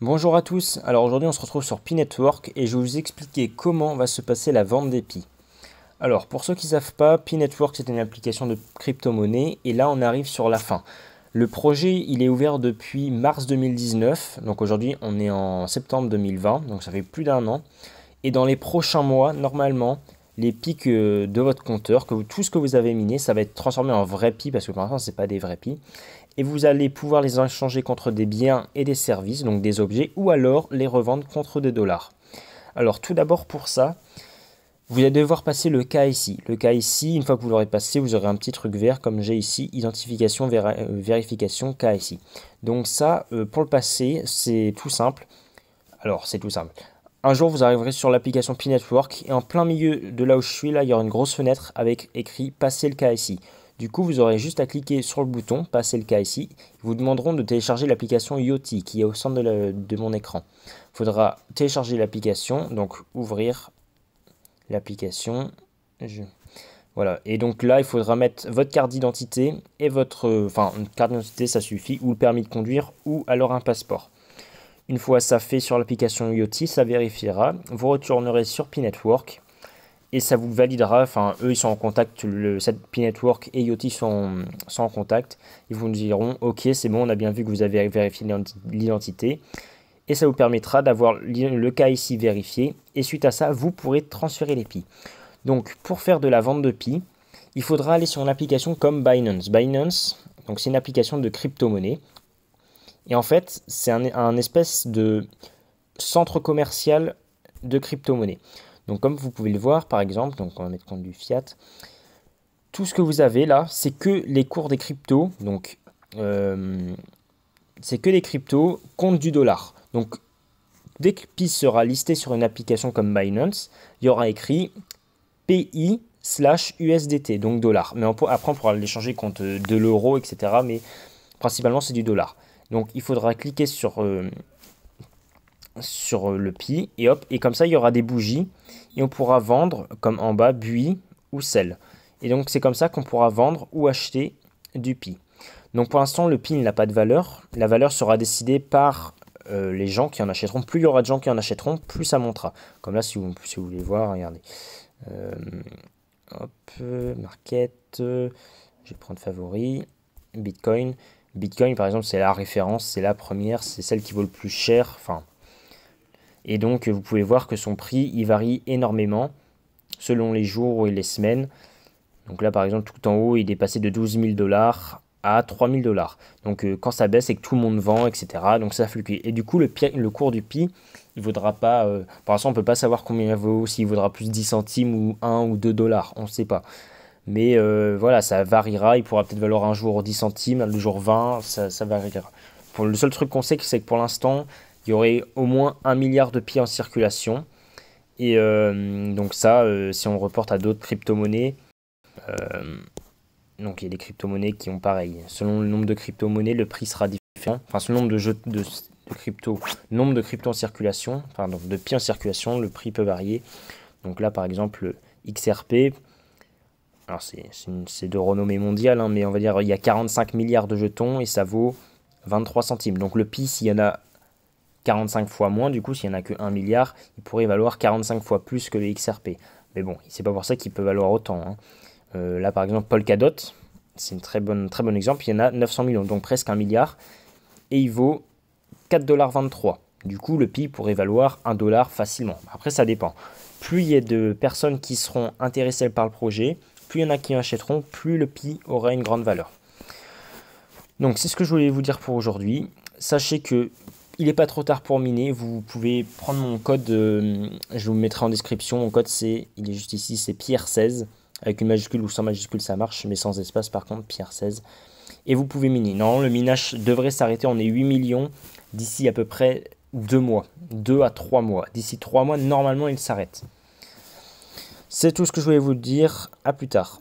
Bonjour à tous, alors aujourd'hui on se retrouve sur Pi Network et je vais vous expliquer comment va se passer la vente des Pi. Alors pour ceux qui ne savent pas, Pi Network c'est une application de crypto-monnaie et là on arrive sur la fin. Le projet il est ouvert depuis mars 2019, donc aujourd'hui on est en septembre 2020, donc ça fait plus d'un an. Et dans les prochains mois, normalement, les Pi de votre compteur, tout ce que vous avez miné, ça va être transformé en vrais Pi parce que pour l'instant ce n'est pas des vrais Pi. Et vous allez pouvoir les échanger contre des biens et des services, donc des objets, ou alors les revendre contre des dollars. Alors tout d'abord pour ça, vous allez devoir passer le KYC. Le KYC, une fois que vous l'aurez passé, vous aurez un petit truc vert comme j'ai ici, identification, vérification, KYC. Donc ça, pour le passer, c'est tout simple. Alors c'est tout simple. Un jour, vous arriverez sur l'application Pi Network et en plein milieu de là où je suis, là, il y aura une grosse fenêtre avec écrit passer le KYC. Du coup, vous aurez juste à cliquer sur le bouton passer le KYC. Ils vous demanderont de télécharger l'application IoT qui est au centre de mon écran. Il faudra télécharger l'application, donc ouvrir l'application. Voilà. Et donc là, il faudra mettre votre carte d'identité et votre, enfin, une carte d'identité, ça suffit, ou le permis de conduire, ou alors un passeport. Une fois ça fait sur l'application IoT, ça vérifiera. Vous retournerez sur Pi Network et ça vous validera. Enfin, eux, ils sont en contact. Cette Pi Network et IoT sont en contact. Ils vous diront OK, c'est bon, on a bien vu que vous avez vérifié l'identité. Et ça vous permettra d'avoir le cas ici vérifié. Et suite à ça, vous pourrez transférer les Pi. Donc, pour faire de la vente de Pi, il faudra aller sur une application comme Binance. Binance, donc c'est une application de crypto-monnaie. Et en fait, c'est un espèce de centre commercial de crypto-monnaie. Donc comme vous pouvez le voir, par exemple, donc on va mettre compte du fiat, tout ce que vous avez là, c'est que les cours des cryptos, donc c'est que les cryptos contre du dollar. Donc dès que Pi sera listé sur une application comme Binance, il y aura écrit PI/USDT, donc dollar. Mais après on pourra l'échanger contre de l'euro, etc. Mais principalement c'est du dollar. Donc il faudra cliquer sur le Pi et hop, et comme ça il y aura des bougies et on pourra vendre comme en bas buis ou sel. Et donc c'est comme ça qu'on pourra vendre ou acheter du Pi. Donc pour l'instant le Pi n'a pas de valeur. La valeur sera décidée par les gens qui en achèteront. Plus il y aura de gens qui en achèteront, plus ça montera. Comme là si vous voulez voir, regardez. Hop, market, je vais prendre favori, Bitcoin. Bitcoin, par exemple, c'est la référence, c'est la première, c'est celle qui vaut le plus cher. Enfin, et donc, vous pouvez voir que son prix, il varie énormément selon les jours et les semaines. Donc là, par exemple, tout en haut, il est passé de 12 000 $ à 3 000 $. Donc, quand ça baisse, c'est que tout le monde vend, etc. Donc, ça fluctue. Et du coup, le cours du Pi, il ne vaudra pas... pour l'instant, on ne peut pas savoir combien il vaut, s'il vaudra plus 10 centimes ou 1 ou 2 $. On ne sait pas. Mais voilà, ça variera. Il pourra peut-être valoir un jour 10 centimes, le jour 20, ça variera. Le seul truc qu'on sait, c'est que pour l'instant, il y aurait au moins 1 milliard de Pi en circulation. Et donc ça, si on reporte à d'autres crypto-monnaies, donc il y a des crypto-monnaies qui ont pareil. Selon le nombre de crypto-monnaies, le prix sera différent. Enfin, selon le nombre de crypto, nombre de crypto en circulation, enfin donc de Pi en circulation, le prix peut varier. Donc là, par exemple, XRP... Alors c'est de renommée mondiale, hein, mais on va dire il y a 45 milliards de jetons et ça vaut 23 centimes. Donc le Pi, s'il y en a 45 fois moins, du coup, s'il n'y en a que 1 milliard, il pourrait valoir 45 fois plus que le XRP. Mais bon, c'est pas pour ça qu'il peut valoir autant. Hein. Là, par exemple, Polkadot, c'est un très bon exemple, il y en a 900 millions, donc presque 1 milliard, et il vaut 4,23 $. Du coup, le Pi pourrait valoir 1 dollar facilement. Après, ça dépend. Plus il y a de personnes qui seront intéressées par le projet, plus il y en a qui achèteront, plus le Pi aura une grande valeur. Donc c'est ce que je voulais vous dire pour aujourd'hui. Sachez que il n'est pas trop tard pour miner. Vous pouvez prendre mon code, je vous le mettrai en description. Mon code il est juste ici, c'est Pierre16. Avec une majuscule ou sans majuscule ça marche, mais sans espace par contre, Pierre16. Et vous pouvez miner. Non, le minage devrait s'arrêter, on est 8 millions d'ici à peu près 2 mois. 2 à 3 mois. D'ici 3 mois, normalement il s'arrête. C'est tout ce que je voulais vous dire. À plus tard.